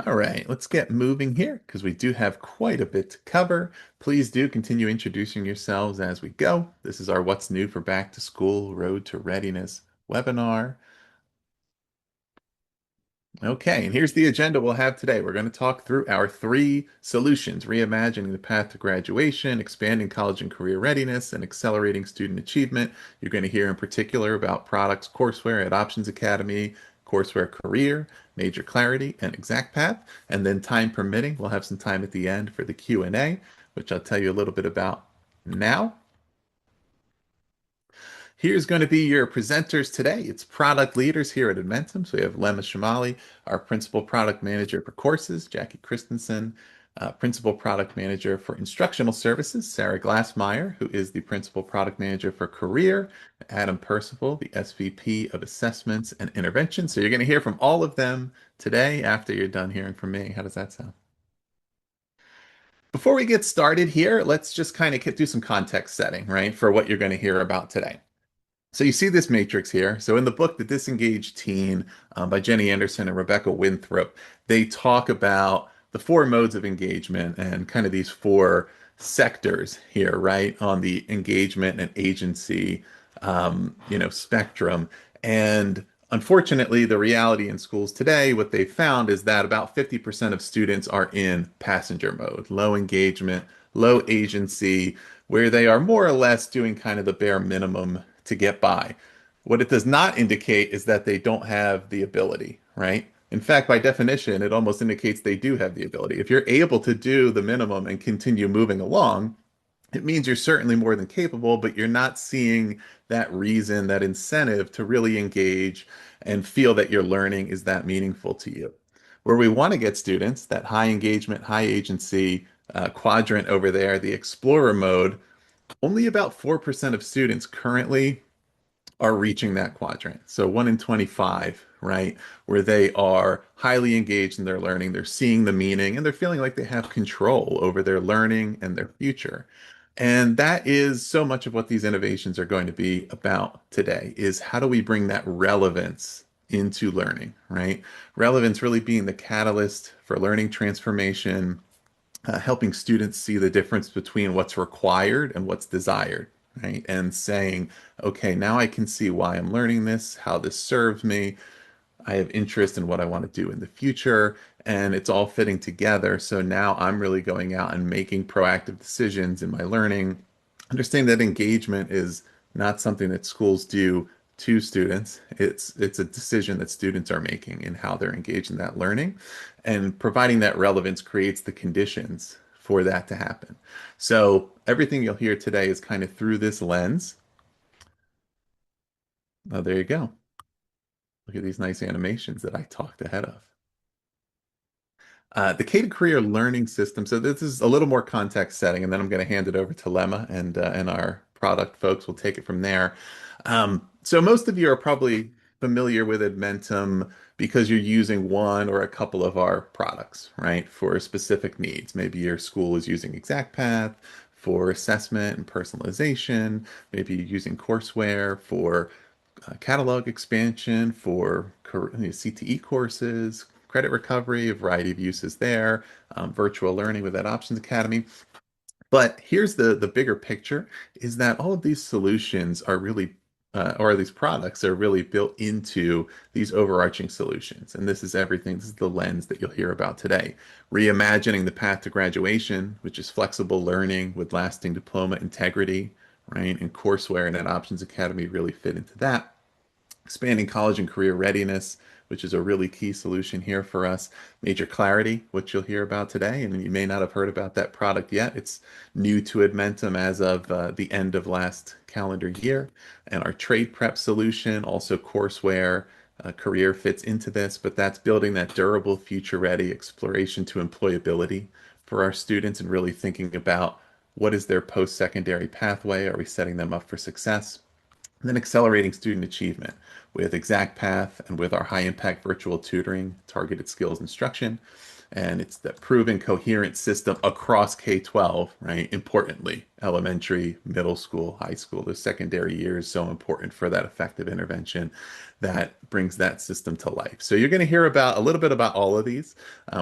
All right, let's get moving here because we do have quite a bit to cover. Please do continue introducing yourselves as we go. This is our What's New for Back to School Road to Readiness webinar. Okay, and here's the agenda we'll have today. We're going to talk through our three solutions: reimagining the path to graduation, expanding college and career readiness, and accelerating student achievement. You're going to hear in particular about products Courseware at Options Academy, Courseware Career, MajorClarity, and ExactPath. And then time permitting, we'll have some time at the end for the Q&A, which I'll tell you a little bit about now. Here's going to be your presenters today. It's product leaders here at Edmentum. So we have Lemma Shamali, our principal product manager for courses, Jackie Christensen, principal product manager for instructional services, Sarah Glassmeyer, who is the principal product manager for career, Adam Percival, the SVP of assessments and intervention. So you're going to hear from all of them today after you're done hearing from me. How does that sound? Before we get started here, let's just kind of do some context setting, right, for what you're going to hear about today. So you see this matrix here. So in the book, The Disengaged Teen by Jenny Anderson and Rebecca Winthrop, they talk about the four modes of engagement and kind of these four sectors here, right, on the engagement and agency, spectrum. And unfortunately, the reality in schools today, what they found is that about 50% of students are in passenger mode, low engagement, low agency, where they are more or less doing kind of the bare minimum to get by. What it does not indicate is that they don't have the ability, right? In fact, by definition, it almost indicates they do have the ability. If you're able to do the minimum and continue moving along, it means you're certainly more than capable, but you're not seeing that reason, that incentive to really engage and feel that your learning is that meaningful to you. Where we want to get students, that high engagement, high agency quadrant over there, the explorer mode, only about 4% of students currently are reaching that quadrant. So 1 in 25, right? Where they are highly engaged in their learning, they're seeing the meaning, and they're feeling like they have control over their learning and their future. And that is so much of what these innovations are going to be about today is how do we bring that relevance into learning, right? Relevance really being the catalyst for learning transformation, helping students see the difference between what's required and what's desired, right? And saying, okay, now I can see why I'm learning this, how this serves me. I have interest in what I want to do in the future, and it's all fitting together. So now I'm really going out and making proactive decisions in my learning, understanding that engagement is not something that schools do to students. It's a decision that students are making in how they're engaged in that learning, and providing that relevance creates the conditions for that to happen. So everything you'll hear today is kind of through this lens. Oh, there you go. Look at these nice animations that I talked ahead of. The K to Career Learning System. So this is a little more context setting, and then I'm going to hand it over to Lemma and our product folks will take it from there. So most of you are probably familiar with Edmentum because you're using one or a couple of our products, right, for specific needs. Maybe your school is using ExactPath for assessment and personalization. Maybe you're using Courseware for catalog expansion for CTE courses, credit recovery, a variety of uses there, virtual learning with that Options Academy. But here's the bigger picture is that all of these solutions are really or these products are really built into these overarching solutions. And this is everything. This is the lens that you'll hear about today. Reimagining the path to graduation, which is flexible learning with lasting diploma integrity, right? And courseware and that Options Academy really fit into that. Expanding college and career readiness, which is a really key solution here for us. MajorClarity, which you'll hear about today, and you may not have heard about that product yet. It's new to Edmentum as of the end of last calendar year. And our trade prep solution, also courseware, career fits into this, but that's building that durable, future-ready exploration to employability for our students and really thinking about what is their post-secondary pathway? Are we setting them up for success? And then accelerating student achievement with ExactPath and with our high impact virtual tutoring, targeted skills instruction. And it's the proven coherent system across K-12, right? Importantly, elementary, middle school, high school, the secondary year is so important for that effective intervention that brings that system to life. So you're going to hear about a little bit about all of these.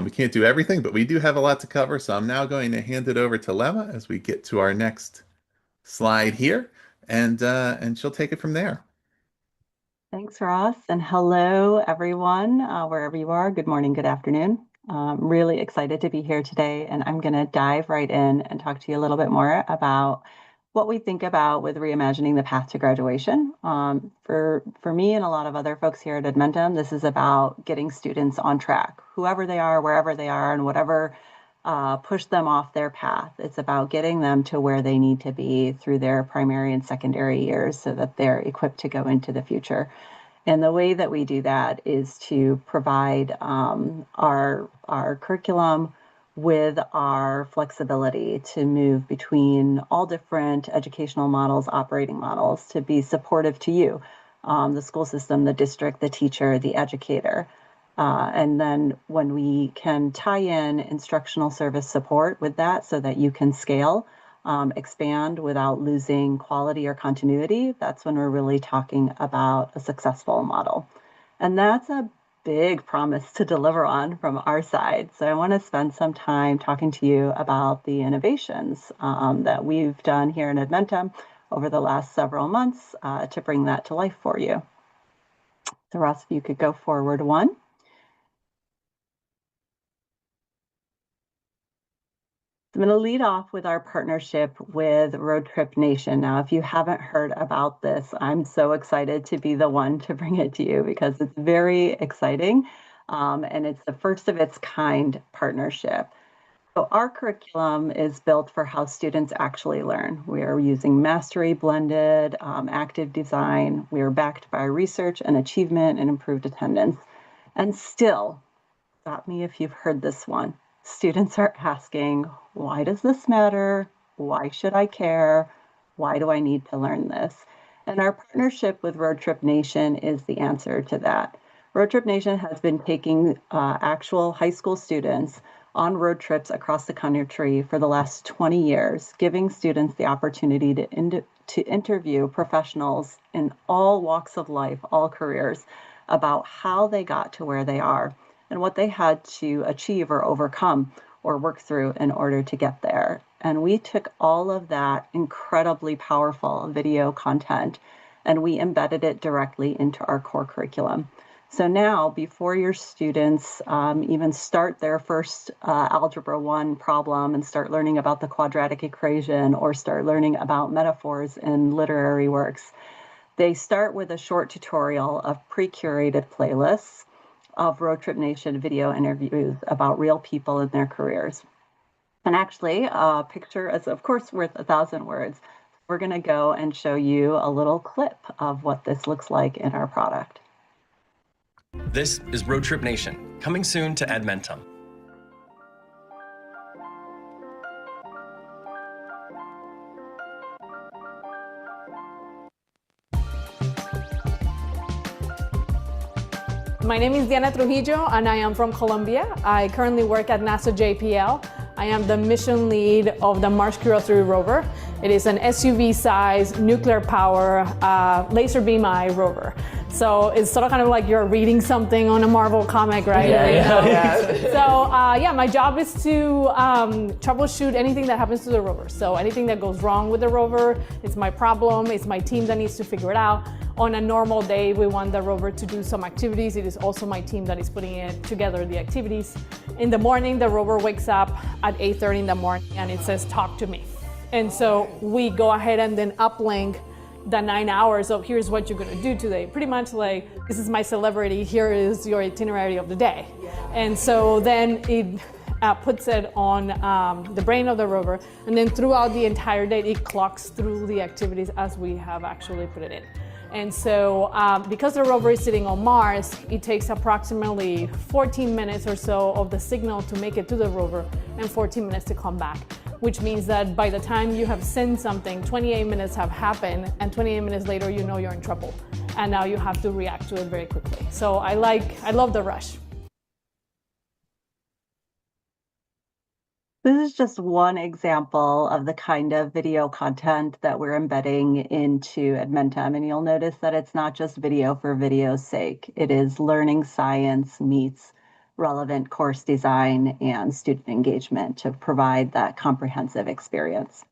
We can't do everything, but we do have a lot to cover. So I'm now going to hand it over to Lemma as we get to our next slide here, and she'll take it from there. Thanks, Ross, and hello, everyone, wherever you are. Good morning, good afternoon. Really excited to be here today, and I'm going to dive right in and talk to you a little bit more about what we think about with reimagining the path to graduation. For me and a lot of other folks here at Edmentum, this is about getting students on track, whoever they are, wherever they are, and whatever pushed them off their path. It's about getting them to where they need to be through their primary and secondary years so that they're equipped to go into the future. And the way that we do that is to provide our curriculum with our flexibility to move between all different educational models, operating models, to be supportive to you, the school system, the district, the teacher, the educator. And then when we can tie in instructional service support with that so that you can scale, expand without losing quality or continuity, that's when we're really talking about a successful model. And that's a big promise to deliver on from our side. So I want to spend some time talking to you about the innovations that we've done here in Edmentum over the last several months to bring that to life for you. So Ross, if you could go forward one. I'm going to lead off with our partnership with Roadtrip Nation. Now, if you haven't heard about this, I'm so excited to be the one to bring it to you because it's very exciting, and it's the first of its kind partnership. So our curriculum is built for how students actually learn. We are using mastery blended, active design. We are backed by research and achievement and improved attendance. And still, stop me if you've heard this one, students are asking, why does this matter? Why should I care? Why do I need to learn this? And our partnership with Roadtrip Nation is the answer to that. Roadtrip Nation has been taking actual high school students on road trips across the country for the last 20 years, giving students the opportunity to interview professionals in all walks of life, all careers, about how they got to where they are and what they had to achieve or overcome or work through in order to get there. And we took all of that incredibly powerful video content and we embedded it directly into our core curriculum. So now, before your students even start their first Algebra 1 problem and start learning about the quadratic equation or start learning about metaphors in literary works, they start with a short tutorial of pre-curated playlists of Roadtrip Nation video interviews about real people and their careers. And actually, a picture is, of course, worth 1,000 words. We're going to go and show you a little clip of what this looks like in our product. This is Roadtrip Nation, coming soon to Edmentum. My name is Diana Trujillo and I am from Colombia. I currently work at NASA JPL. I am the mission lead of the Mars Curiosity rover. It is an SUV-sized nuclear power laser beam eye rover. So it's sort of kind of like you're reading something on a Marvel comic, right? Yeah. So my job is to troubleshoot anything that happens to the rover. So anything that goes wrong with the rover, it's my problem, it's my team that needs to figure it out. On a normal day, we want the rover to do some activities. It is also my team that is putting it together, the activities. In the morning, the rover wakes up at 8:30 in the morning and it says, talk to me. And so we go ahead and then uplink the 9 hours of here's what you're gonna do today. Pretty much like, this is my celebrity, here is your itinerary of the day. And so then it puts it on the brain of the rover, and then throughout the entire day, it clocks through the activities as we have actually put it in. And so because the rover is sitting on Mars, it takes approximately 14 minutes or so of the signal to make it to the rover and 14 minutes to come back, which means that by the time you have sent something, 28 minutes have happened, and 28 minutes later, you know you're in trouble. And now you have to react to it very quickly. So I love the rush. This is just one example of the kind of video content that we're embedding into Edmentum. And you'll notice that it's not just video for video's sake. It is learning science meets relevant course design and student engagement to provide that comprehensive experience.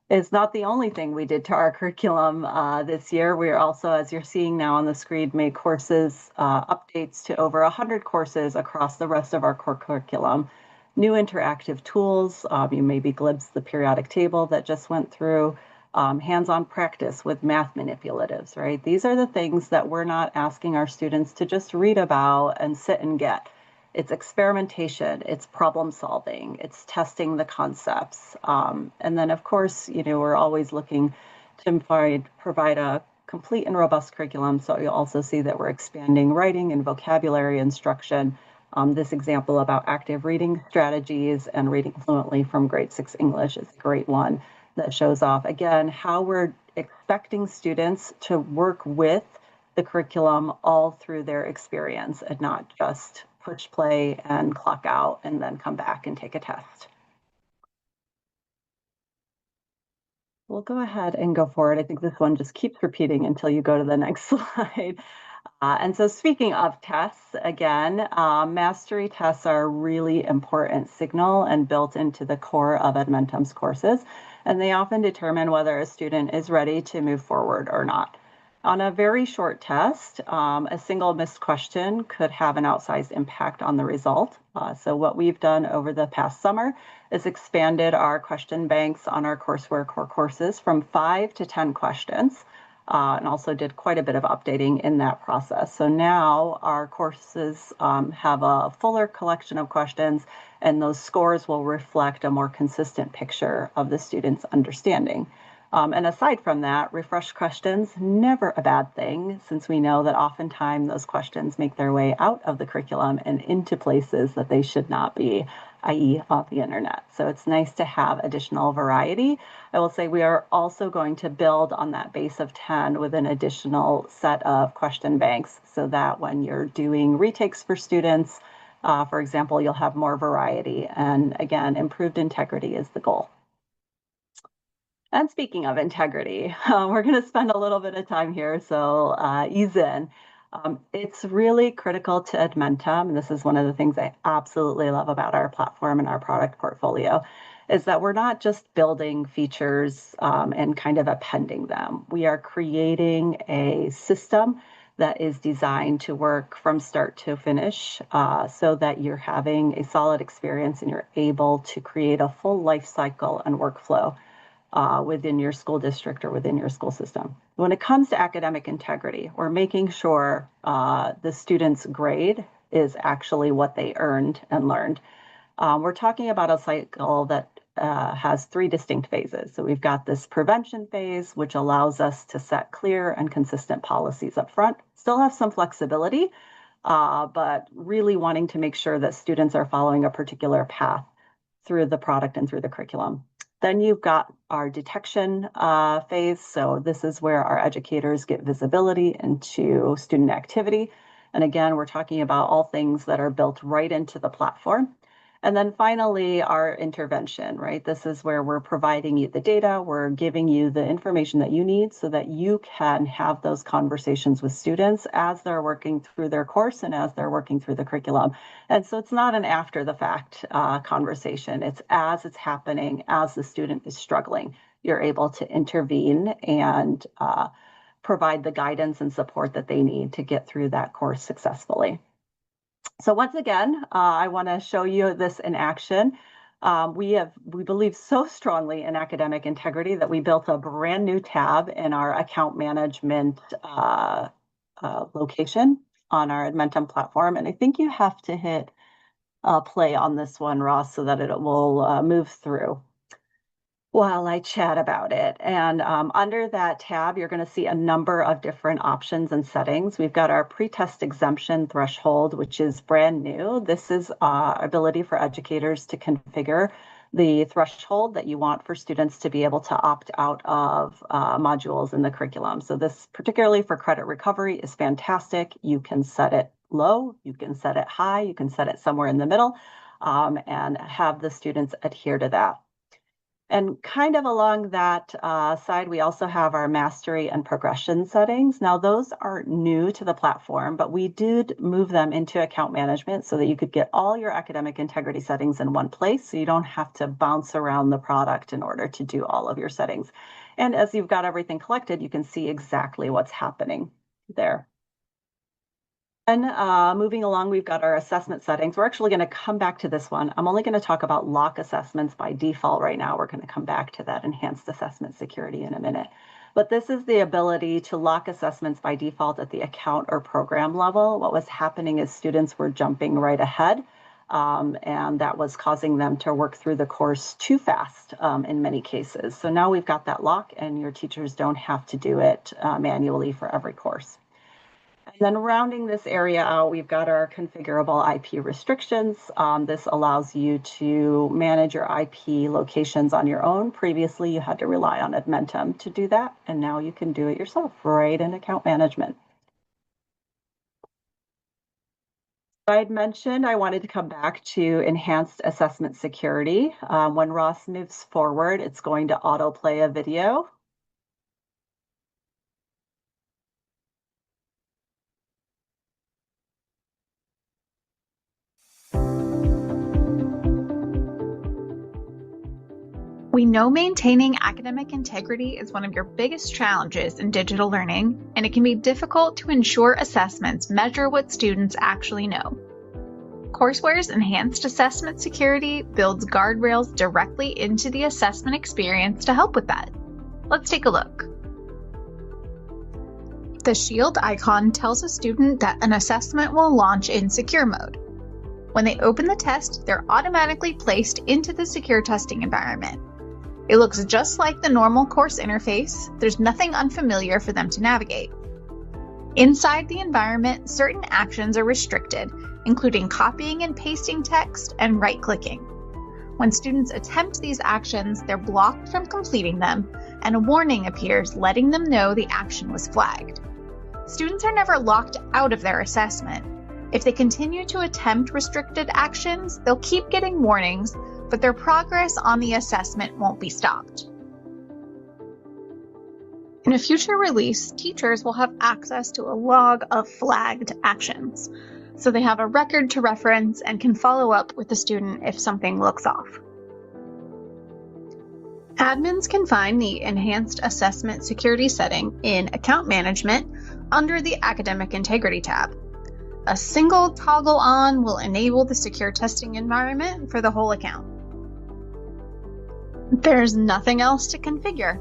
It's not the only thing we did to our curriculum this year. We are also, as you're seeing now on the screen, made courses updates to over 100 courses across the rest of our core curriculum. New interactive tools, you maybe glimpsed the periodic table that just went through, hands-on practice with math manipulatives, right? These are the things that we're not asking our students to just read about and sit and get. It's experimentation, it's problem solving, it's testing the concepts. And then of course, we're always looking to provide a complete and robust curriculum. So you'll also see that we're expanding writing and vocabulary instruction. This example about active reading strategies and reading fluently from grade 6 English is a great one that shows off, again, how we're expecting students to work with the curriculum all through their experience and not just push play and clock out and then come back and take a test. We'll go ahead and go forward. I think this one just keeps repeating until you go to the next slide. And so speaking of tests, again, mastery tests are a really important signal and built into the core of Edmentum's courses, and they often determine whether a student is ready to move forward or not. On a very short test, a single missed question could have an outsized impact on the result. So what we've done over the past summer is expanded our question banks on our courseware core courses from 5 to 10 questions, and also did quite a bit of updating in that process. So now our courses have a fuller collection of questions, and those scores will reflect a more consistent picture of the student's understanding. And aside from that, refresh questions, never a bad thing, since we know that oftentimes those questions make their way out of the curriculum and into places that they should not be, i.e. off the internet. So it's nice to have additional variety. I will say we are also going to build on that base of 10 with an additional set of question banks so that when you're doing retakes for students, for example, you'll have more variety. And again, improved integrity is the goal. And speaking of integrity, we're going to spend a little bit of time here, so ease in. It's really critical to Edmentum, and this is one of the things I absolutely love about our platform and our product portfolio, is that we're not just building features and kind of appending them. We are creating a system that is designed to work from start to finish so that you're having a solid experience and you're able to create a full life cycle and workflow within your school district or within your school system. When it comes to academic integrity, we're making sure the student's grade is actually what they earned and learned. We're talking about a cycle that has 3 distinct phases. So we've got this prevention phase, which allows us to set clear and consistent policies up front. Still have some flexibility, but really wanting to make sure that students are following a particular path through the product and through the curriculum. Then you've got our detection phase. So this is where our educators get visibility into student activity. And again, we're talking about all things that are built right into the platform. And then finally, our intervention, right? This is where we're providing you the data, we're giving you the information that you need so that you can have those conversations with students as they're working through their course and as they're working through the curriculum. And so it's not an after the fact conversation, it's as it's happening, as the student is struggling, you're able to intervene and provide the guidance and support that they need to get through that course successfully. So once again, I want to show you this in action. We believe so strongly in academic integrity that we built a brand new tab in our account management location on our Edmentum platform. And I think you have to hit play on this one, Ross, so that it will move through while I chat about it. And under that tab, you're going to see a number of different options and settings. We've got our pretest exemption threshold, which is brand new. This is our ability for educators to configure the threshold that you want for students to be able to opt out of modules in the curriculum. So this, particularly for credit recovery, is fantastic. You can set it low, you can set it high, you can set it somewhere in the middle. and have the students adhere to that. And kind of along that side, we also have our mastery and progression settings. Now, those aren't new to the platform, but we did move them into account management so that you could get all your academic integrity settings in one place, so you don't have to bounce around the product in order to do all of your settings. And as you've got everything collected, you can see exactly what's happening there. And moving along, we've got our assessment settings. We're actually going to come back to this one. I'm only going to talk about lock assessments by default right now. We're going to come back to that enhanced assessment security in a minute. But this is the ability to lock assessments by default at the account or program level. What was happening is students were jumping right ahead, and that was causing them to work through the course too fast in many cases. So now we've got that lock, and your teachers don't have to do it manually for every course. And then rounding this area out, we've got our configurable IP restrictions. This allows you to manage your IP locations on your own. Previously, you had to rely on Edmentum to do that, and now you can do it yourself right in account management. I'd mentioned I wanted to come back to enhanced assessment security. When Ross moves forward, it's going to autoplay a video. We know maintaining academic integrity is one of your biggest challenges in digital learning, and it can be difficult to ensure assessments measure what students actually know. Courseware's Enhanced Assessment Security builds guardrails directly into the assessment experience to help with that. Let's take a look. The shield icon tells a student that an assessment will launch in secure mode. When they open the test, they're automatically placed into the secure testing environment. It looks just like the normal course interface. There's nothing unfamiliar for them to navigate. Inside the environment, certain actions are restricted, including copying and pasting text and right-clicking. When students attempt these actions, they're blocked from completing them, and a warning appears letting them know the action was flagged. Students are never locked out of their assessment. If they continue to attempt restricted actions, they'll keep getting warnings, but their progress on the assessment won't be stopped. In a future release, teachers will have access to a log of flagged actions, so they have a record to reference and can follow up with the student if something looks off. Admins can find the Enhanced Assessment Security setting in Account Management under the Academic Integrity tab. A single toggle on will enable the secure testing environment for the whole account. There's nothing else to configure.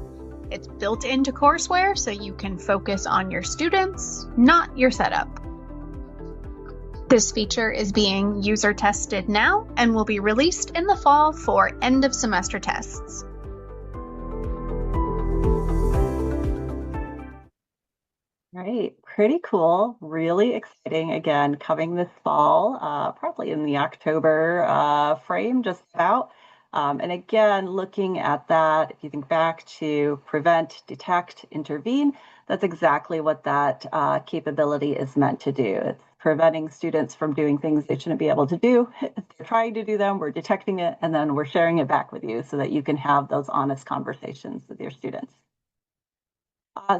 It's built into Courseware so you can focus on your students, not your setup. This feature is being user tested now and will be released in the fall for end of semester tests. Right, pretty cool, really exciting. Again, coming this fall, probably in the October frame, just about. And again, looking at that, if you think back to prevent, detect, intervene, that's exactly what that capability is meant to do. It's preventing students from doing things they shouldn't be able to do. If they're trying to do them, we're detecting it, and then we're sharing it back with you so that you can have those honest conversations with your students.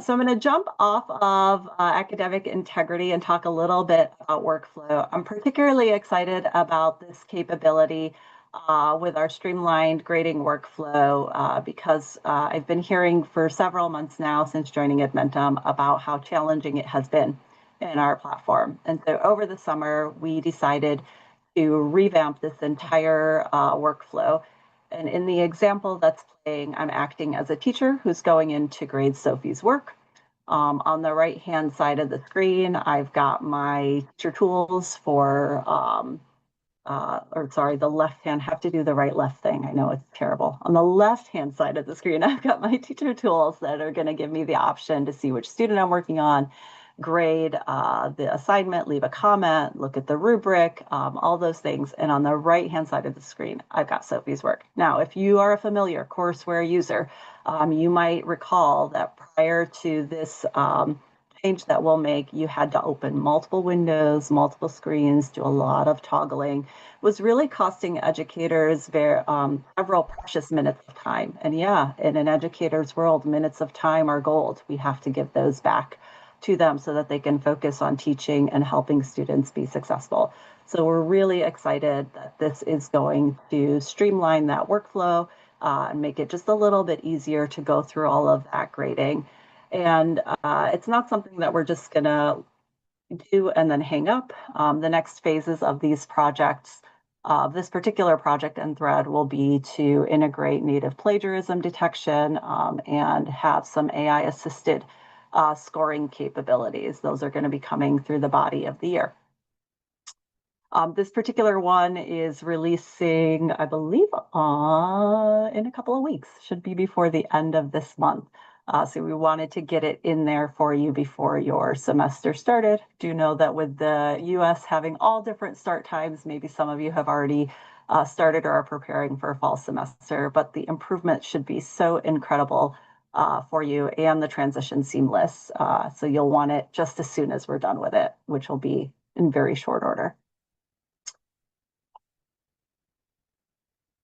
So I'm going to jump off of academic integrity and talk a little bit about workflow. I'm particularly excited about this capability with our streamlined grading workflow because I've been hearing for several months now since joining Edmentum about how challenging it has been in our platform. And so over the summer, we decided to revamp this entire workflow. And in the example that's playing, I'm acting as a teacher who's going in to grade Sophie's work. On the right-hand side of the screen, I've got my teacher tools for, the left hand, have to do the right left thing. I know it's terrible. On the left-hand side of the screen, I've got my teacher tools that are going to give me the option to see which student I'm working on, grade the assignment, leave a comment, look at the rubric, all those things. And on the right-hand side of the screen, I've got Sophie's work. Now, if you are a familiar Courseware user, you might recall that prior to this change that we'll make, you had to open multiple windows, multiple screens, do a lot of toggling, was really costing educators several precious minutes of time. And yeah, in an educator's world, minutes of time are gold. We have to give those back to them so that they can focus on teaching and helping students be successful. So we're really excited that this is going to streamline that workflow and make it just a little bit easier to go through all of that grading. And it's not something that we're just going to do and then hang up. The next phases of these projects, this particular project and thread, will be to integrate native plagiarism detection and have some AI-assisted scoring capabilities. Those are going to be coming through the body of the year. This particular one is releasing, I believe, in a couple of weeks. Should be before the end of this month. So we wanted to get it in there for you before your semester started. Do know that with the US having all different start times, maybe some of you have already started or are preparing for a fall semester, but the improvement should be so incredible for you and the transition seamless. So you'll want it just as soon as we're done with it, which will be in very short order.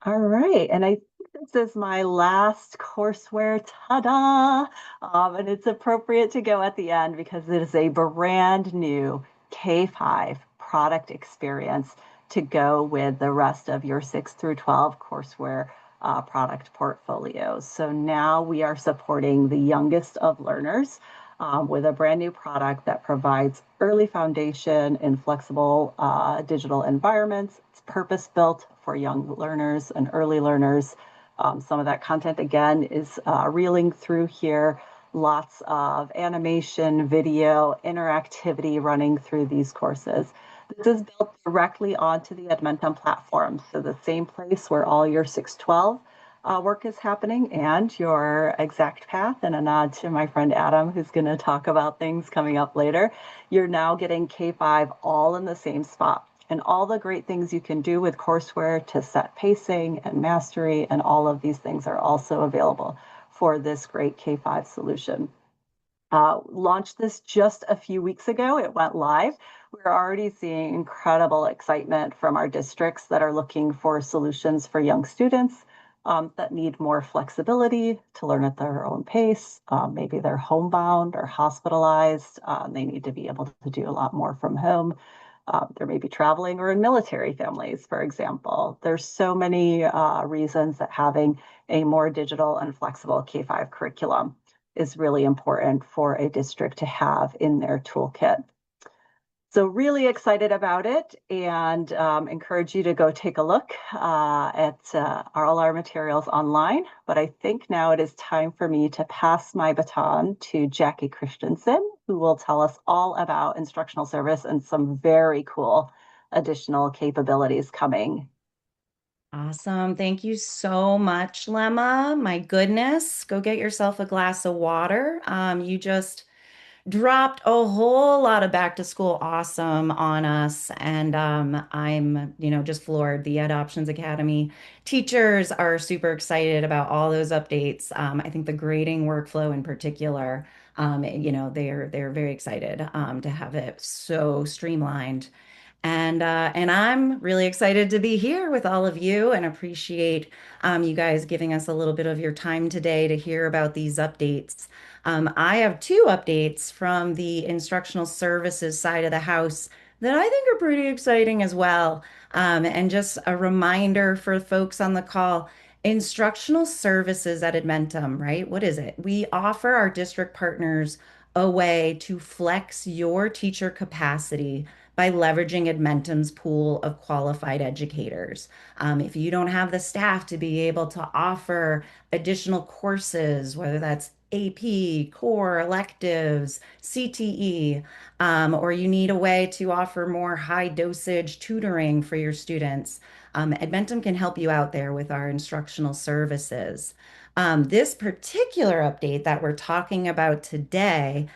All right, and I think this is my last courseware, ta-da! And it's appropriate to go at the end because it is a brand new K-5 product experience to go with the rest of your 6 through 12 courseware product portfolios. So now we are supporting the youngest of learners with a brand new product that provides early foundation in flexible digital environments. It's purpose-built for young learners and early learners. Some of that content, again, is reeling through here. Lots of animation, video, interactivity running through these courses. This is built directly onto the Edmentum platform, so the same place where all your 612 work is happening and your exact path, and a nod to my friend Adam, who's going to talk about things coming up later. You're now getting K-5 all in the same spot. And all the great things you can do with courseware to set pacing and mastery and all of these things are also available for this great K-5 solution. Launched this just a few weeks ago. It went live. We're already seeing incredible excitement from our districts that are looking for solutions for young students that need more flexibility to learn at their own pace. Maybe they're homebound or hospitalized. They need to be able to do a lot more from home. There may be traveling or in military families, for example. There's so many reasons that having a more digital and flexible K-5 curriculum is really important for a district to have in their toolkit. So really excited about it and encourage you to go take a look at all our materials online. But I think now it is time for me to pass my baton to Jackie Christensen, who will tell us all about instructional service and some very cool additional capabilities coming. Awesome. Thank you so much, Lemma. My goodness, go get yourself a glass of water. You just dropped a whole lot of back to school awesome on us. And I'm, just floored. The Ed Options Academy teachers are super excited about all those updates. I think the grading workflow in particular, they're very excited to have it so streamlined. And I'm really excited to be here with all of you and appreciate you guys giving us a little bit of your time today to hear about these updates. I have two updates from the instructional services side of the house that I think are pretty exciting as well. And just a reminder for folks on the call, instructional services at Edmentum, right? What is it? We offer our district partners a way to flex your teacher capacity by leveraging Edmentum's pool of qualified educators. If you don't have the staff to be able to offer additional courses, whether that's AP, core, electives, CTE, or you need a way to offer more high dosage tutoring for your students, Edmentum can help you out there with our instructional services. This particular update that we're talking about today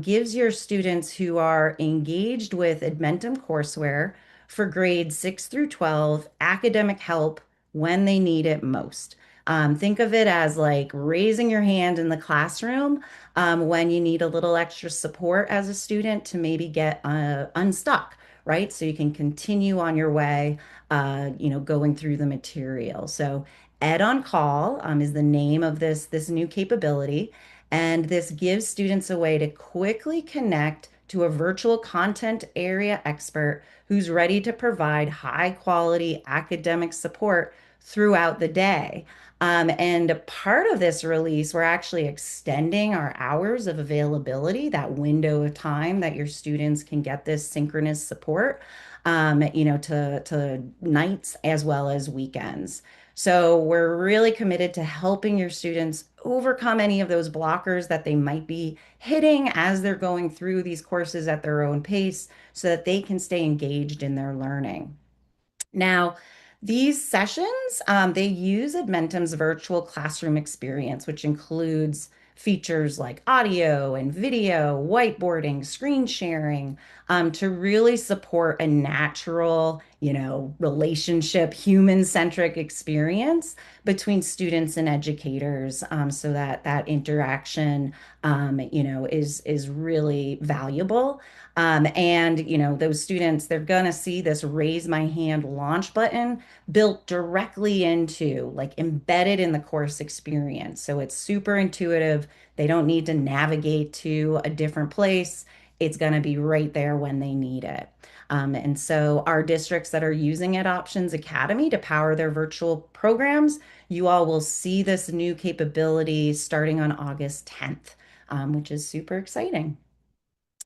gives your students who are engaged with Edmentum courseware for grades 6 through 12 academic help when they need it most. Think of it as like raising your hand in the classroom when you need a little extra support as a student to maybe get unstuck, right? So you can continue on your way, going through the material. So EdOnCall is the name of this new capability, and this gives students a way to quickly connect to a virtual content area expert who's ready to provide high quality academic support throughout the day. And a part of this release, we're actually extending our hours of availability, that window of time that your students can get this synchronous support, to nights as well as weekends. So we're really committed to helping your students overcome any of those blockers that they might be hitting as they're going through these courses at their own pace so that they can stay engaged in their learning. Now, these sessions, they use Edmentum's virtual classroom experience, which includes features like audio and video, whiteboarding, screen sharing, to really support a natural, relationship, human-centric experience between students and educators, so that that interaction, is really valuable. Those students, they're going to see this raise my hand launch button built directly into, like embedded in the course experience. So it's super intuitive. They don't need to navigate to a different place. It's going to be right there when they need it. And so our districts that are using EdOptions Academy to power their virtual programs, you all will see this new capability starting on August 10th, which is super exciting.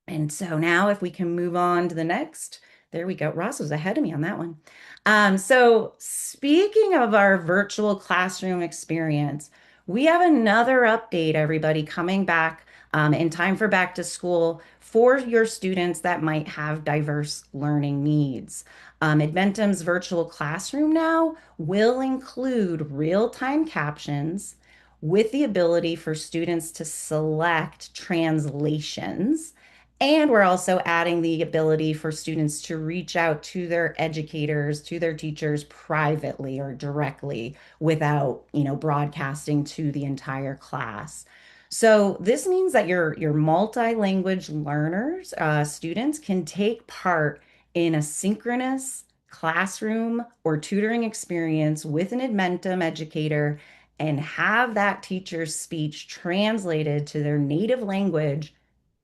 And so now if we can move on to the next, there we go. Ross was ahead of me on that one. So speaking of our virtual classroom experience, we have another update, everybody, coming back in time for back to school for your students that might have diverse learning needs. Edmentum's virtual classroom now will include real-time captions with the ability for students to select translations. And we're also adding the ability for students to reach out to their educators, to their teachers privately or directly without, broadcasting to the entire class. So this means that your multi-language learners, students can take part in a synchronous classroom or tutoring experience with an Edmentum educator and have that teacher's speech translated to their native language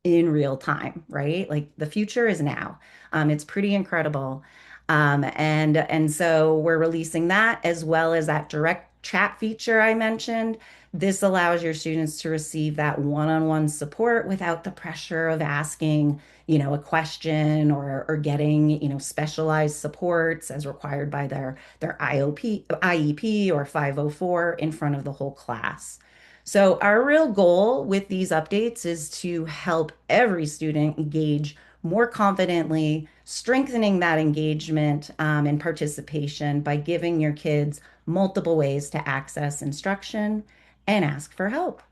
in real time, right? Like the future is now. It's pretty incredible. And so we're releasing that as well as that direct chat feature I mentioned. This allows your students to receive that one-on-one support without the pressure of asking, a question or getting, specialized supports as required by their IEP or 504 in front of the whole class. So our real goal with these updates is to help every student engage more confidently, strengthening that engagement and participation by giving your kids multiple ways to access instruction and ask for help.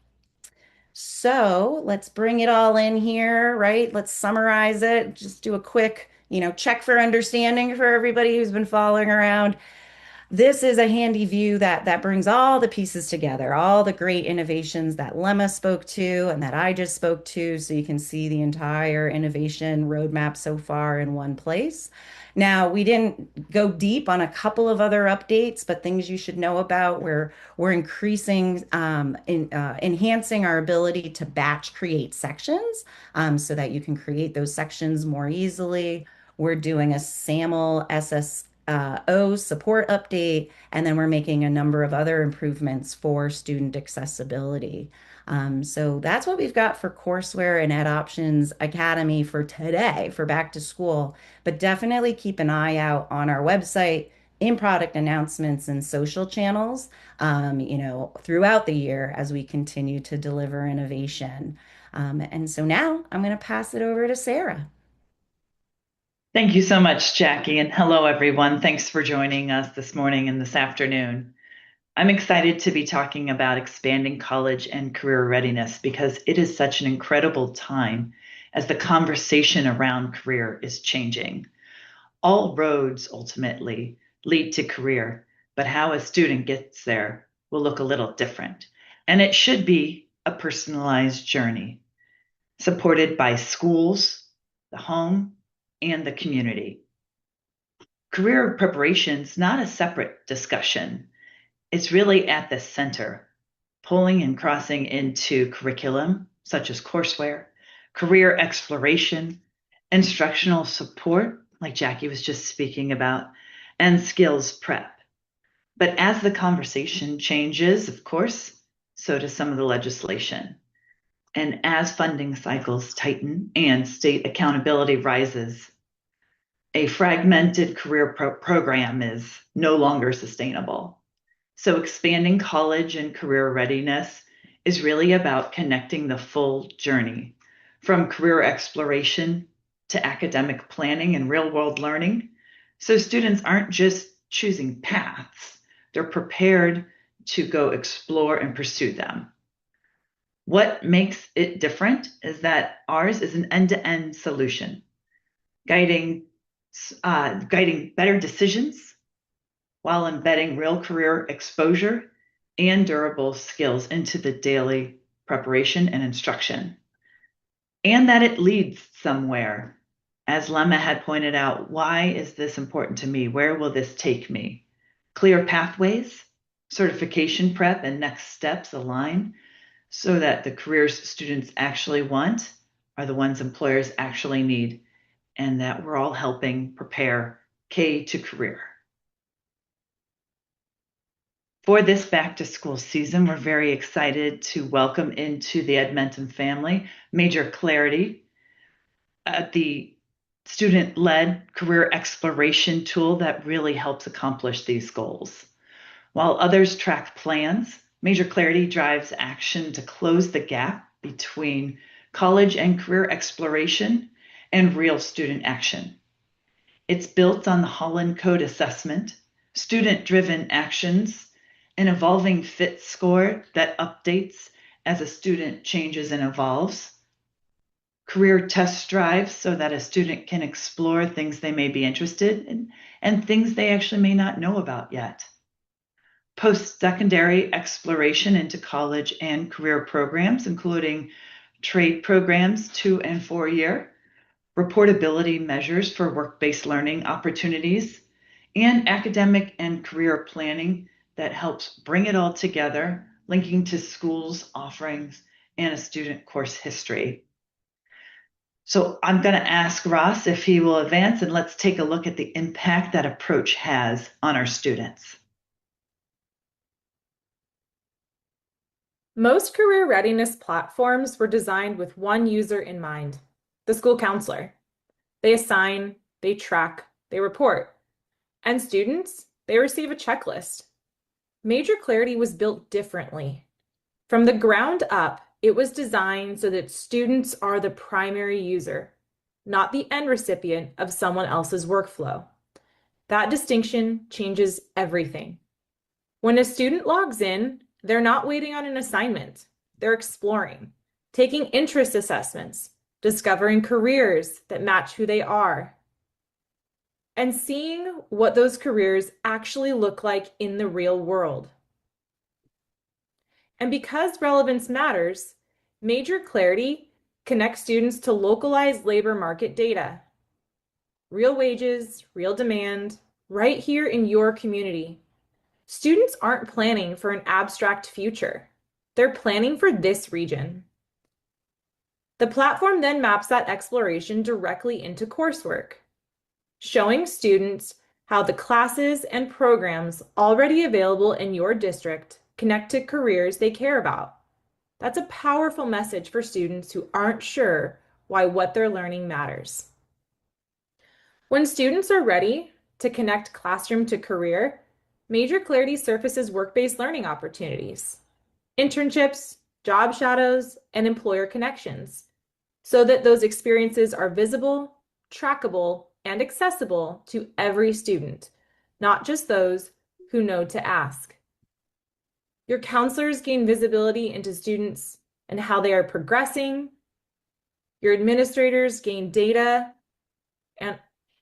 So let's bring it all in here, right? Let's summarize it. Just do a quick, check for understanding for everybody who's been following around. This is a handy view that brings all the pieces together, all the great innovations that Lemma spoke to and that I just spoke to, so you can see the entire innovation roadmap so far in one place. Now, we didn't go deep on a couple of other updates, but things you should know about. We're increasing, enhancing our ability to batch create sections so that you can create those sections more easily. We're doing a SAML SSO support update, and then we're making a number of other improvements for student accessibility. So that's what we've got for Courseware and EdOptions Academy for today, for back to school. But definitely keep an eye out on our website, in product announcements and social channels, throughout the year as we continue to deliver innovation. And so now I'm going to pass it over to Sarah. Thank you so much, Jackie, and hello, everyone. Thanks for joining us this morning and this afternoon. I'm excited to be talking about expanding college and career readiness because it is such an incredible time as the conversation around career is changing. All roads ultimately lead to career, but how a student gets there will look a little different, and it should be a personalized journey supported by schools, the home, and the community. Career preparation is not a separate discussion. It's really at the center, pulling and crossing into curriculum such as courseware, career exploration, instructional support, like Jackie was just speaking about, and skills prep. But as the conversation changes, of course, so does some of the legislation. And as funding cycles tighten and state accountability rises, a fragmented career program is no longer sustainable. So expanding college and career readiness is really about connecting the full journey from career exploration to academic planning and real-world learning. So students aren't just choosing paths, they're prepared to go explore and pursue them. What makes it different is that ours is an end-to-end solution, guiding better decisions while embedding real career exposure and durable skills into the daily preparation and instruction. And that it leads somewhere. As Lemma had pointed out, why is this important to me? Where will this take me? Clear pathways, certification prep, and next steps align so that the careers students actually want are the ones employers actually need, and that we're all helping prepare K to career. For this back to school season, we're very excited to welcome into the Edmentum family MajorClarity, the student-led career exploration tool that really helps accomplish these goals. While others track plans, MajorClarity drives action to close the gap between college and career exploration and real student action. It's built on the Holland Code assessment, student-driven actions, an evolving fit score that updates as a student changes and evolves, career test drives so that a student can explore things they may be interested in and things they actually may not know about yet. Post-secondary exploration into college and career programs, including trade programs 2 and 4 year, reportability measures for work-based learning opportunities, and academic and career planning that helps bring it all together, linking to schools' offerings and a student course history. So I'm going to ask Ross if he will advance, and let's take a look at the impact that approach has on our students. Most career readiness platforms were designed with one user in mind, the school counselor. They assign, they track, they report. And students, they receive a checklist. MajorClarity was built differently. From the ground up, it was designed so that students are the primary user, not the end recipient of someone else's workflow. That distinction changes everything. When a student logs in, they're not waiting on an assignment. They're exploring, taking interest assessments, discovering careers that match who they are, and seeing what those careers actually look like in the real world. And because relevance matters, MajorClarity connects students to localized labor market data. Real wages, real demand, right here in your community. Students aren't planning for an abstract future. They're planning for this region. The platform then maps that exploration directly into coursework, showing students how the classes and programs already available in your district connect to careers they care about. That's a powerful message for students who aren't sure why what they're learning matters. When students are ready to connect classroom to career, MajorClarity surfaces work-based learning opportunities, internships, job shadows, and employer connections, so that those experiences are visible, trackable, and accessible to every student, not just those who know to ask. Your counselors gain visibility into students and how they are progressing. Your administrators gain data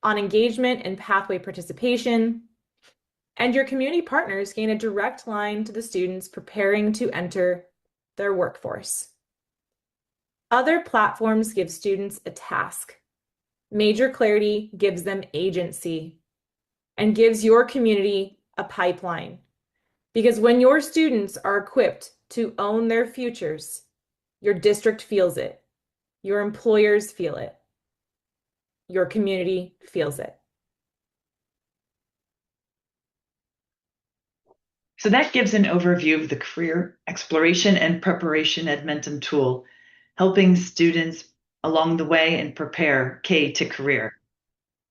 on engagement and pathway participation. And your community partners gain a direct line to the students preparing to enter their workforce. Other platforms give students a task. MajorClarity gives them agency and gives your community a pipeline. Because when your students are equipped to own their futures, your district feels it, your employers feel it, your community feels it. So that gives an overview of the Career Exploration and Preparation Edmentum tool, helping students along the way and prepare K to career.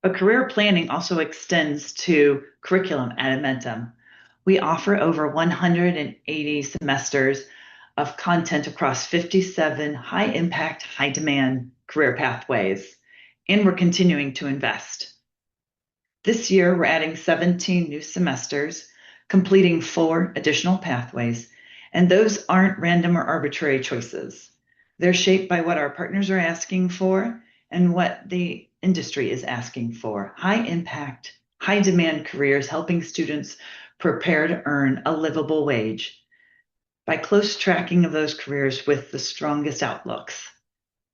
But career planning also extends to curriculum at Edmentum. We offer over 180 semesters of content across 57 high-impact, high-demand career pathways, and we're continuing to invest. This year, we're adding 17 new semesters, completing 4 additional pathways, and those aren't random or arbitrary choices. They're shaped by what our partners are asking for and what the industry is asking for. High impact, high demand careers helping students prepare to earn a livable wage by close tracking of those careers with the strongest outlooks.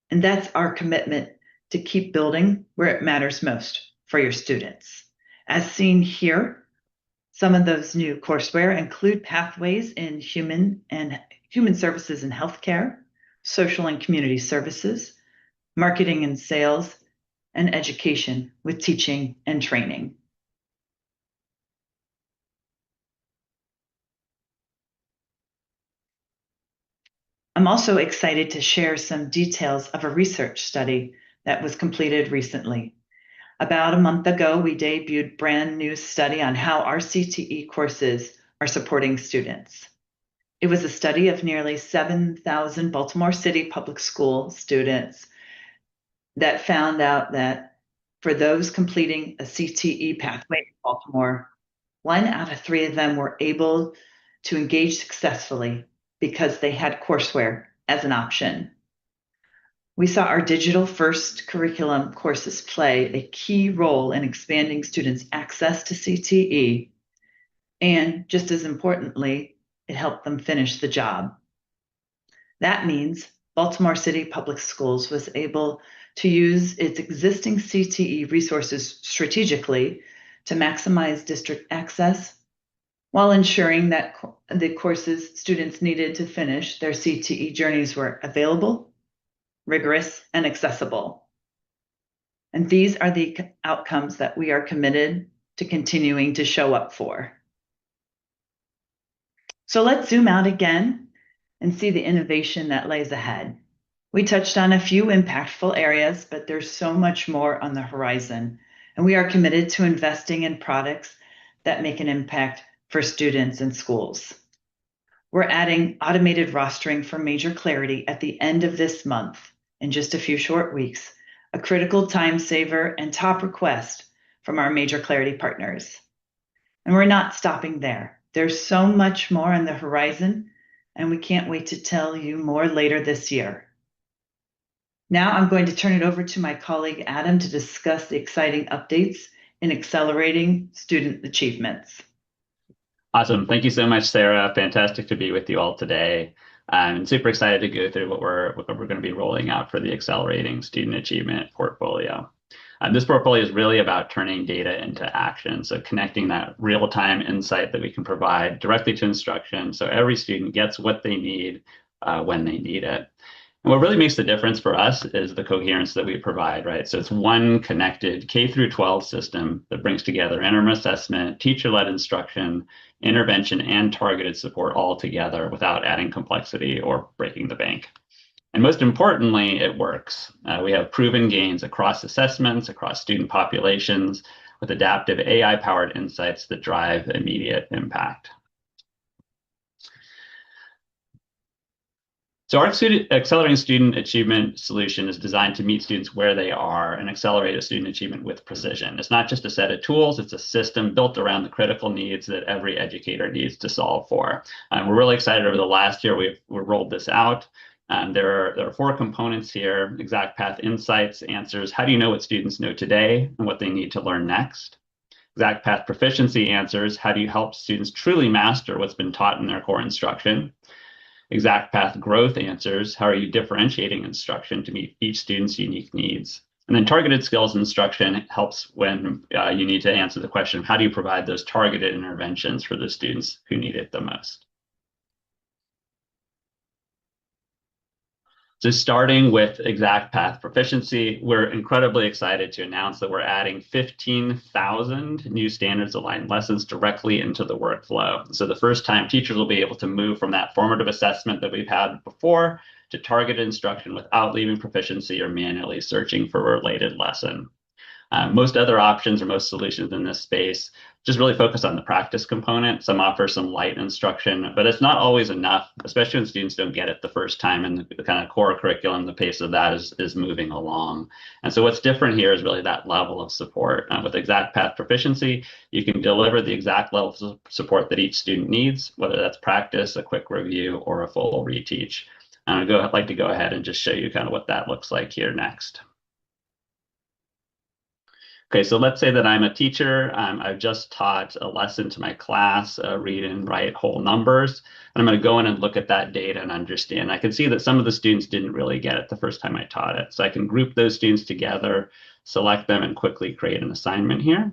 And that's our commitment to keep building where it matters most for your students. As seen here, some of those new courseware include pathways in human services and healthcare, social and community services, marketing and sales, and education with teaching and training. I'm also excited to share some details of a research study that was completed recently. About a month ago, we debuted a brand new study on how our CTE courses are supporting students. It was a study of nearly 7,000 Baltimore City public school students that found out that for those completing a CTE pathway in Baltimore, 1 out of 3 of them were able to engage successfully because they had courseware as an option. We saw our digital first curriculum courses play a key role in expanding students' access to CTE, and just as importantly, it helped them finish the job. That means Baltimore City Public Schools was able to use its existing CTE resources strategically to maximize district access while ensuring that the courses students needed to finish their CTE journeys were available, rigorous, and accessible. And these are the outcomes that we are committed to continuing to show up for. So let's zoom out again and see the innovation that lays ahead. We touched on a few impactful areas, but there's so much more on the horizon. And we are committed to investing in products that make an impact for students and schools. We're adding automated rostering for MajorClarity at the end of this month, in just a few short weeks, a critical time saver and top request from our MajorClarity partners. And we're not stopping there. There's so much more on the horizon, and we can't wait to tell you more later this year. Now I'm going to turn it over to my colleague Adam to discuss the exciting updates in accelerating student achievements. Awesome. Thank you so much, Sarah. Fantastic to be with you all today. I'm super excited to go through what we're going to be rolling out for the Accelerating Student Achievement portfolio. This portfolio is really about turning data into action, so connecting that real-time insight that we can provide directly to instruction so every student gets what they need when they need it. And what really makes the difference for us is the coherence that we provide, right? So it's one connected K through 12 system that brings together interim assessment, teacher-led instruction, intervention, and targeted support all together without adding complexity or breaking the bank. And most importantly, it works. We have proven gains across assessments, across student populations, with adaptive AI-powered insights that drive immediate impact. So our Accelerating Student Achievement solution is designed to meet students where they are and accelerate a student achievement with precision. It's not just a set of tools, it's a system built around the critical needs that every educator needs to solve for. We're really excited. Over the last year, we've rolled this out. There are 4 components here: exact path insights, answers. How do you know what students know today and what they need to learn next? Exact Path Proficiency answers, how do you help students truly master what's been taught in their core instruction? Exact Path Growth answers, how are you differentiating instruction to meet each student's unique needs? And then Targeted Skills Instruction helps when you need to answer the question of how do you provide those targeted interventions for the students who need it the most? So starting with Exact Path Proficiency, we're incredibly excited to announce that we're adding 15,000 new standards-aligned lessons directly into the workflow. So the first time teachers will be able to move from that formative assessment that we've had before to targeted instruction without leaving proficiency or manually searching for a related lesson. Most other options or most solutions in this space just really focus on the practice component. Some offer some light instruction, but it's not always enough, especially when students don't get it the first time and the kind of core curriculum, the pace of that is moving along. And so what's different here is really that level of support. With Exact Path Proficiency, you can deliver the exact level of support that each student needs, whether that's practice, a quick review, or a full reteach. I'd like to go ahead and just show you kind of what that looks like here next. Okay, so let's say that I'm a teacher. I've just taught a lesson to my class, read and write whole numbers. And I'm going to go in and look at that data and understand. I can see that some of the students didn't really get it the first time I taught it. So I can group those students together, select them, and quickly create an assignment here.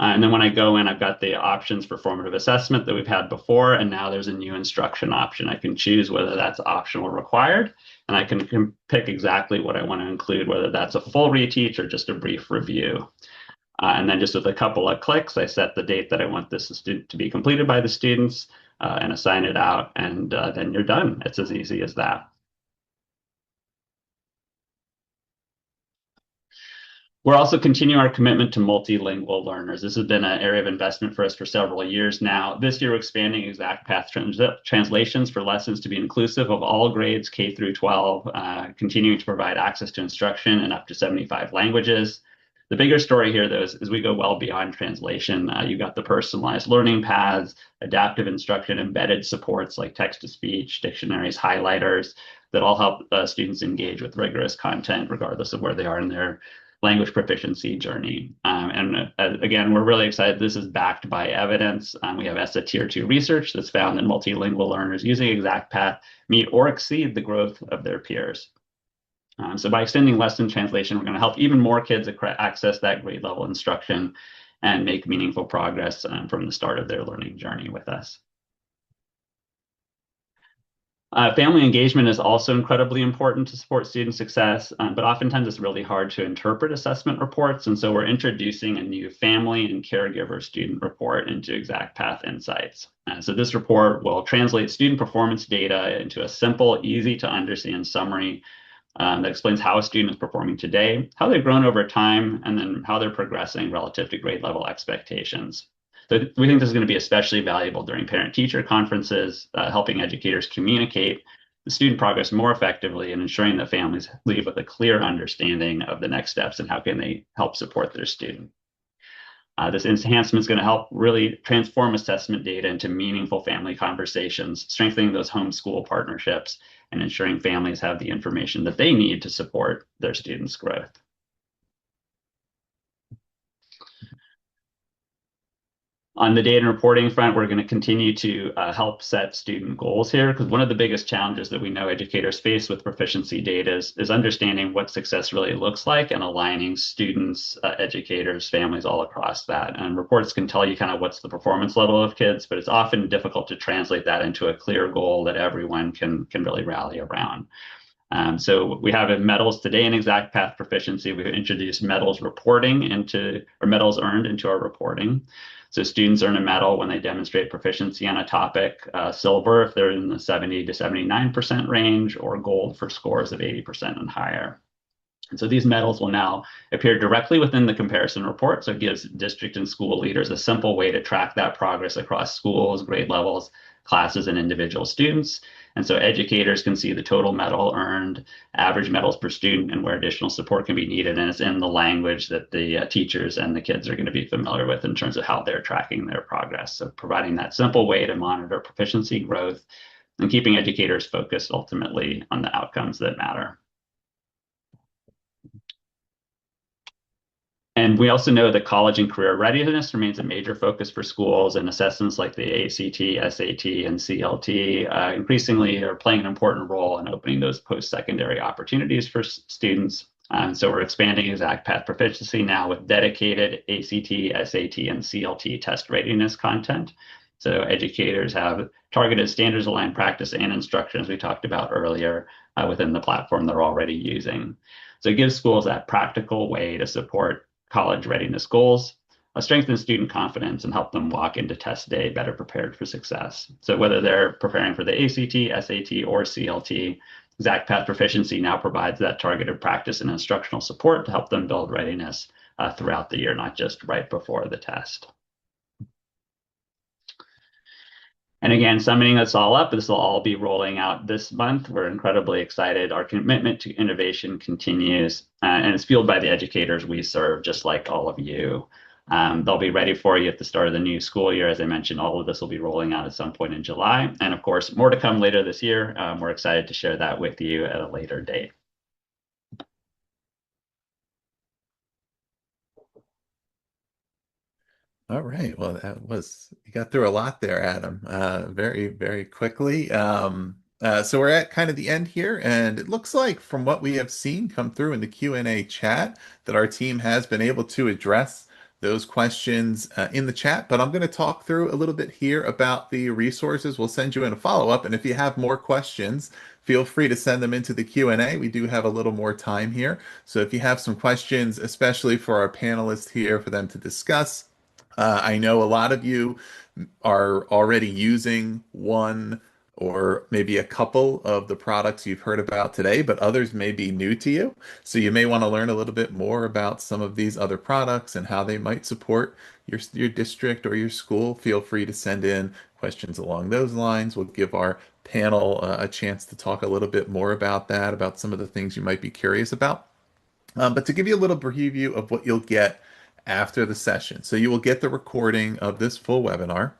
And then when I go in, I've got the options for formative assessment that we've had before, and now there's a new instruction option. I can choose whether that's optional or required, and I can pick exactly what I want to include, whether that's a full reteach or just a brief review. And then just with a couple of clicks, I set the date that I want this to be completed by the students and assign it out, and then you're done. It's as easy as that. We're also continuing our commitment to multilingual learners. This has been an area of investment for us for several years now. This year, we're expanding Exact Path translations for lessons to be inclusive of all grades K through 12, continuing to provide access to instruction in up to 75 languages. The bigger story here, though, is we go well beyond translation. You've got the personalized learning paths, adaptive instruction, embedded supports like text-to-speech, dictionaries, highlighters that all help students engage with rigorous content regardless of where they are in their language proficiency journey. Again, we're really excited. This is backed by evidence. We have ESSA Tier 2 research that's found that multilingual learners using Exact Path meet or exceed the growth of their peers. So by extending lesson translation, we're going to help even more kids access that grade level instruction and make meaningful progress from the start of their learning journey with us. Family engagement is also incredibly important to support student success, but oftentimes it's really hard to interpret assessment reports. And so we're introducing a new family and caregiver student report into Exact Path Insights. So this report will translate student performance data into a simple, easy to understand summary that explains how a student is performing today, how they've grown over time, and then how they're progressing relative to grade level expectations. So we think this is going to be especially valuable during parent-teacher conferences, helping educators communicate the student progress more effectively and ensuring that families leave with a clear understanding of the next steps and how can they help support their student. This enhancement is going to help really transform assessment data into meaningful family conversations, strengthening those homeschool partnerships and ensuring families have the information that they need to support their students' growth. On the data and reporting front, we're going to continue to help set student goals here, because one of the biggest challenges that we know educators face with proficiency data is understanding what success really looks like and aligning students, educators, families all across that. And reports can tell you kind of what's the performance level of kids, but it's often difficult to translate that into a clear goal that everyone can really rally around. So we have medals today in Exact Path Proficiency. We've introduced medals reporting medals earned into our reporting. So students earn a medal when they demonstrate proficiency on a topic, silver if they're in the 70 to 79% range, or gold for scores of 80% and higher. And so these medals will now appear directly within the comparison report. So it gives district and school leaders a simple way to track that progress across schools, grade levels, classes, and individual students. And so educators can see the total medal earned, average medals per student, and where additional support can be needed. And it's in the language that the teachers and the kids are going to be familiar with in terms of how they're tracking their progress. So providing that simple way to monitor proficiency growth and keeping educators focused ultimately on the outcomes that matter. And we also know that college and career readiness remains a major focus for schools, and assessments like the ACT, SAT, and CLT increasingly are playing an important role in opening those post-secondary opportunities for students. So we're expanding exact path proficiency now with dedicated ACT, SAT, and CLT test readiness content. So educators have targeted standards-aligned practice and instruction, as we talked about earlier, within the platform they're already using. So it gives schools that practical way to support college readiness goals, strengthen student confidence, and help them walk into test day better prepared for success. So whether they're preparing for the ACT, SAT, or CLT, Exact Path Proficiency now provides that targeted practice and instructional support to help them build readiness throughout the year, not just right before the test. And again, summing this all up, this will all be rolling out this month. We're incredibly excited. Our commitment to innovation continues, and it's fueled by the educators we serve, just like all of you. They'll be ready for you at the start of the new school year. As I mentioned, all of this will be rolling out at some point in July. And of course, more to come later this year. We're excited to share that with you at a later date. All right. Well, you got through a lot there, Adam, very, very quickly. So we're at kind of the end here, and it looks like from what we have seen come through in the Q&A chat that our team has been able to address those questions in the chat. But I'm going to talk through a little bit here about the resources. We'll send you in a follow-up, and if you have more questions, feel free to send them into the Q&A. We do have a little more time here. So if you have some questions, especially for our panelists here, for them to discuss, I know a lot of you are already using one or maybe a couple of the products you've heard about today, but others may be new to you. So you may want to learn a little bit more about some of these other products and how they might support your district or your school. Feel free to send in questions along those lines. We'll give our panel a chance to talk a little bit more about that, about some of the things you might be curious about. But to give you a little preview of what you'll get after the session. So you will get the recording of this full webinar.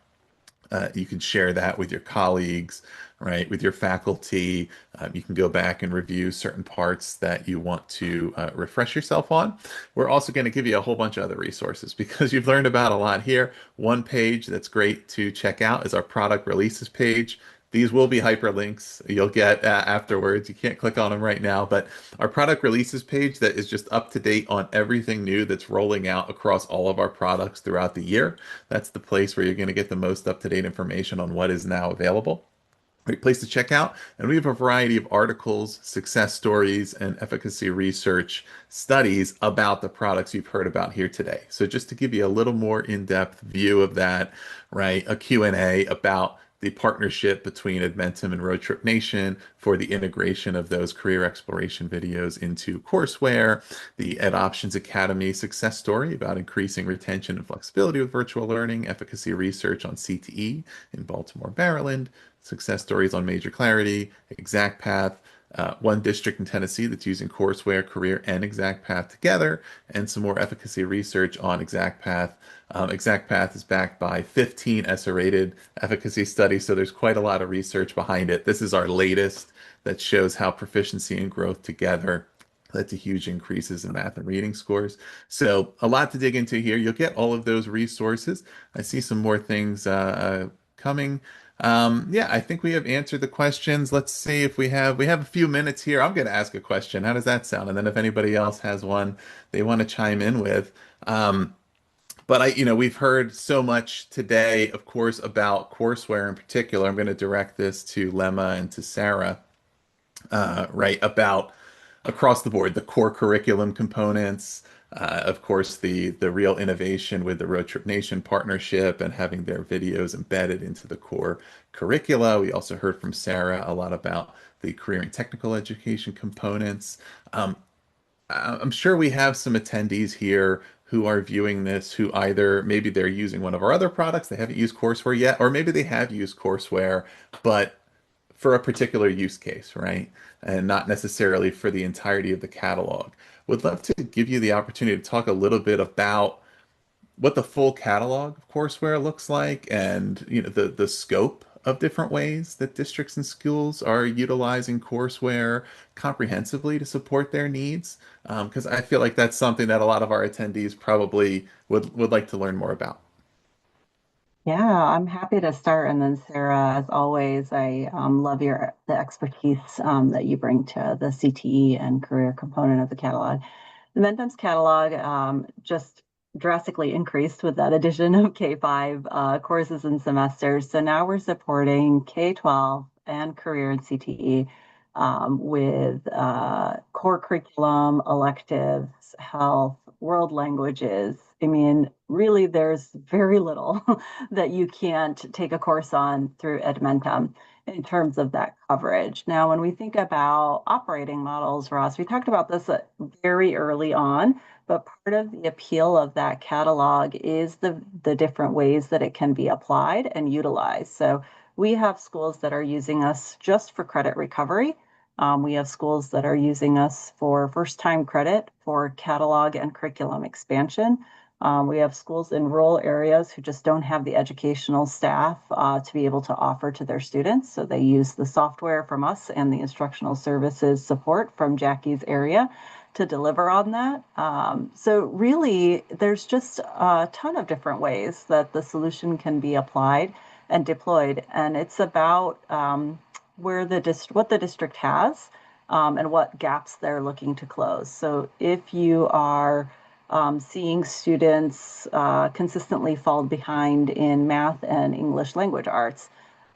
You can share that with your colleagues, right, with your faculty. You can go back and review certain parts that you want to refresh yourself on. We're also going to give you a whole bunch of other resources because you've learned about a lot here. One page that's great to check out is our product releases page. These will be hyperlinks you'll get afterwards. You can't click on them right now, but our product releases page that is just up to date on everything new that's rolling out across all of our products throughout the year. That's the place where you're going to get the most up-to-date information on what is now available. Great place to check out. And we have a variety of articles, success stories, and efficacy research studies about the products you've heard about here today. So just to give you a little more in-depth view of that, right, a Q&A about the partnership between Edmentum and Roadtrip Nation for the integration of those career exploration videos into courseware, the EdOptions Academy success story about increasing retention and flexibility with virtual learning, efficacy research on CTE in Baltimore, Maryland, success stories on MajorClarity, Exact Path, one district in Tennessee that's using courseware, career, and Exact Path together, and some more efficacy research on Exact Path. Exact Path is backed by 15 ESSA-rated efficacy studies, so there's quite a lot of research behind it. This is our latest that shows how proficiency and growth together led to huge increases in math and reading scores. So a lot to dig into here. You'll get all of those resources. I see some more things coming. Yeah, I think we have answered the questions. Let's see if we have a few minutes here. I'm going to ask a question. How does that sound? And then if anybody else has one they want to chime in with. But we've heard so much today, of course, about courseware in particular. I'm going to direct this to Lemma and to Sarah, right, about across the board, the core curriculum components, of course, the real innovation with the Roadtrip Nation partnership and having their videos embedded into the core curricula. We also heard from Sarah a lot about the career and technical education components. I'm sure we have some attendees here who are viewing this who either maybe they're using one of our other products, they haven't used courseware yet, or maybe they have used courseware, but for a particular use case, right? And not necessarily for the entirety of the catalog. Would love to give you the opportunity to talk a little bit about what the full catalog of courseware looks like and the scope of different ways that districts and schools are utilizing courseware comprehensively to support their needs, because I feel like that's something that a lot of our attendees probably would like to learn more about. Yeah, I'm happy to start. And then Sarah, as always, I love the expertise that you bring to the CTE and career component of the catalog. Edmentum's catalog just drastically increased with that addition of K-5 courses and semesters. So now we're supporting K-12 and career and CTE with core curriculum, electives, health, world languages. I mean, really, there's very little that you can't take a course on through Edmentum in terms of that coverage. Now, when we think about operating models, Ross, we talked about this very early on, but part of the appeal of that catalog is the different ways that it can be applied and utilized. So we have schools that are using us just for credit recovery. We have schools that are using us for first-time credit, for catalog and curriculum expansion. We have schools in rural areas who just don't have the educational staff to be able to offer to their students. So they use the software from us and the instructional services support from Jackie's area to deliver on that. So really, there's just a ton of different ways that the solution can be applied and deployed. And it's about what the district has and what gaps they're looking to close. So if you are seeing students consistently fall behind in math and English language arts,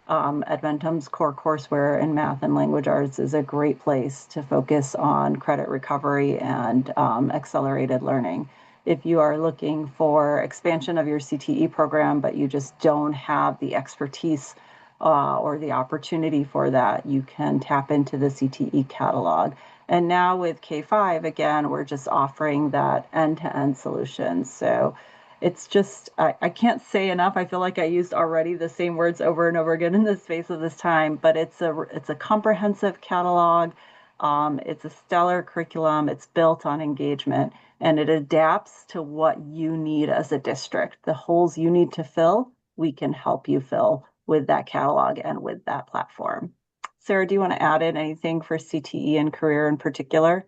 Edmentum's core courseware in math and language arts is a great place to focus on credit recovery and accelerated learning. If you are looking for expansion of your CTE program, but you just don't have the expertise or the opportunity for that, you can tap into the CTE catalog. And now with K-5, again, we're just offering that end-to-end solution. So it's just, I can't say enough. I feel like I used already the same words over and over again in the space of this time, but it's a comprehensive catalog. It's a stellar curriculum. It's built on engagement, and it adapts to what you need as a district. The holes you need to fill, we can help you fill with that catalog and with that platform. Sarah, do you want to add in anything for CTE and career in particular?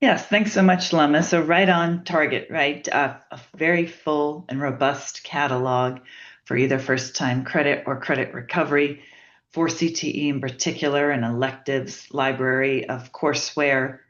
Yes, thanks so much, Lemma. So right on target, right? A very full and robust catalog for either first-time credit or credit recovery for CTE in particular, an electives library of courseware.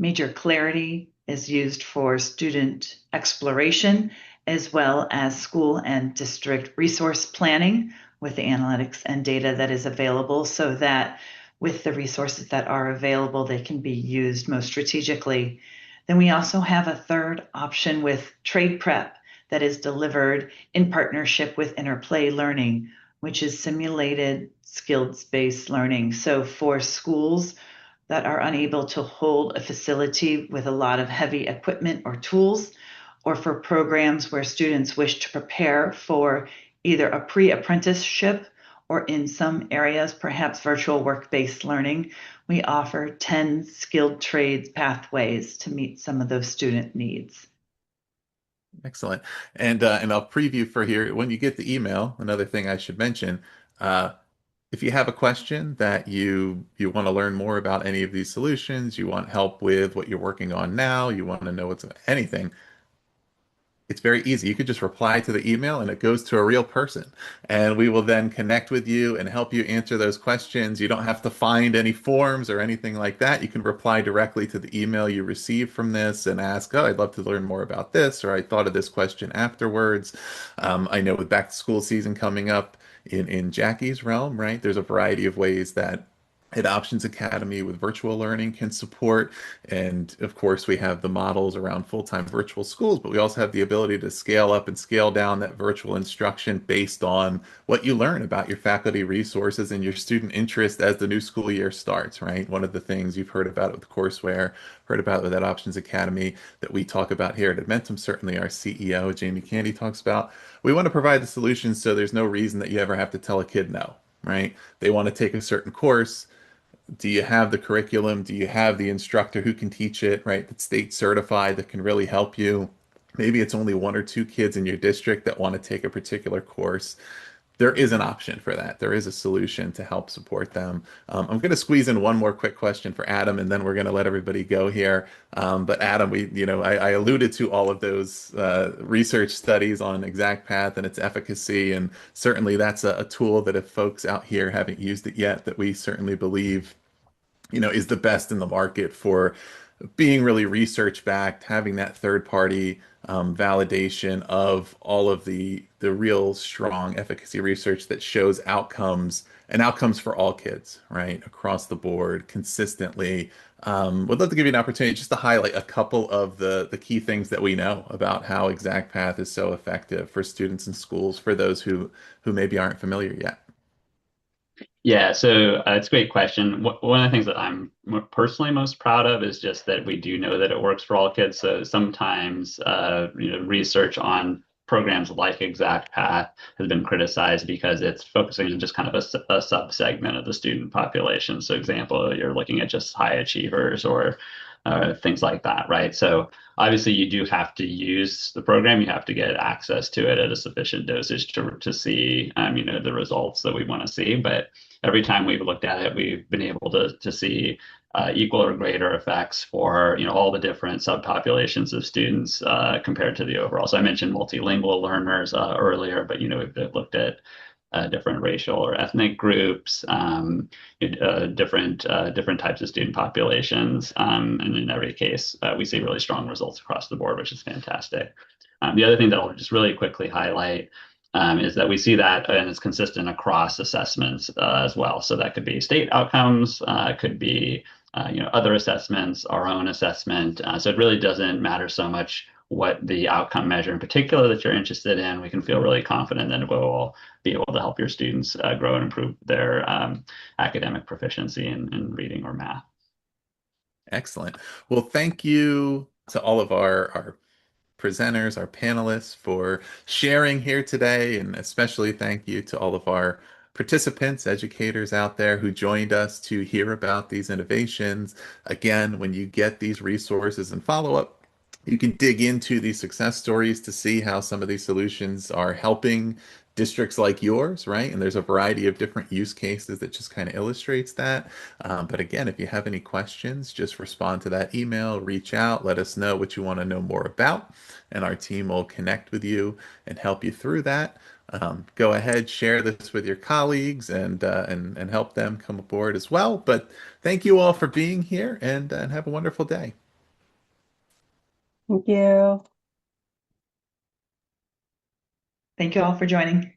MajorClarity is used for student exploration as well as school and district resource planning with the analytics and data that is available, so that with the resources that are available, they can be used most strategically. Then we also have a third option with trade prep that is delivered in partnership with Interplay Learning, which is simulated skills-based learning. So for schools that are unable to hold a facility with a lot of heavy equipment or tools, or for programs where students wish to prepare for either a pre-apprenticeship or in some areas, perhaps virtual work-based learning, we offer 10 skilled trades pathways to meet some of those student needs. Excellent. And I'll preview for here when you get the email. Another thing I should mention, if you have a question that you want to learn more about any of these solutions, you want help with what you're working on now, you want to know what's anything, it's very easy. You could just reply to the email and it goes to a real person. And we will then connect with you and help you answer those questions. You don't have to find any forms or anything like that. You can reply directly to the email you receive from this and ask, oh, I'd love to learn more about this, or I thought of this question afterwards. I know with back to school season coming up in Jackie's realm, right? There's a variety of ways that Adoptions Academy with virtual learning can support. And of course, we have the models around full-time virtual schools, but we also have the ability to scale up and scale down that virtual instruction based on what you learn about your faculty resources and your student interest as the new school year starts, right? One of the things you've heard about with Courseware, heard about with Adoptions Academy that we talk about here at Edmentum, certainly our CEO, Jamie Candy, talks about. We want to provide the solutions so there's no reason that you ever have to tell a kid no, right? They want to take a certain course. Do you have the curriculum? Do you have the instructor who can teach it, right? That's state certified, that can really help you. Maybe it's only one or two kids in your district that want to take a particular course. there is an option for that. There is a solution to help support them. I'm going to squeeze in one more quick question for Adam, and then we're going to let everybody go here. But Adam, I alluded to all of those research studies on ExactPath and its efficacy, and certainly that's a tool that if folks out here haven't used it yet, that we certainly believe, is the best in the market for being really research backed, having that third party validation of all of the real strong efficacy research that shows outcomes and outcomes for all kids, right, across the board consistently. Would love to give you an opportunity just to highlight a couple of the key things that we know about how ExactPath is so effective for students and schools, for those who maybe aren't familiar yet. Yeah, so it's a great question. One of the things that I'm personally most proud of is just that we do know that it works for all kids. So sometimes, research on programs like ExactPath has been criticized because it's focusing on just kind of a subsegment of the student population. So, example, you're looking at just high achievers or things like that, right? So obviously you do have to use the program. You have to get access to it at a sufficient dosage to see, the results that we want to see. But every time we've looked at it, we've been able to see equal or greater effects for all the different subpopulations of students compared to the overall. So I mentioned multilingual learners earlier, but we've looked at different racial or ethnic groups, different types of student populations, and in every case, we see really strong results across the board, which is fantastic. The other thing that I'll just really quickly highlight is that we see that, and it's consistent across assessments as well. So that could be state outcomes, could be other assessments, our own assessment. So it really doesn't matter so much what the outcome measure in particular that you're interested in. We can feel really confident that it will be able to help your students grow and improve their academic proficiency in reading or math. Excellent. Well, thank you to all of our presenters, our panelists, for sharing here today, and especially thank you to all of our participants, educators out there who joined us to hear about these innovations. Again, when you get these resources and follow-up, you can dig into these success stories to see how some of these solutions are helping districts like yours, right? And there's a variety of different use cases that just kind of illustrates that. But again, if you have any questions, just respond to that email, reach out, let us know what you want to know more about, and our team will connect with you and help you through that. Go ahead, share this with your colleagues and help them come aboard as well. But thank you all for being here, and have a wonderful day. Thank you. Thank you all for joining.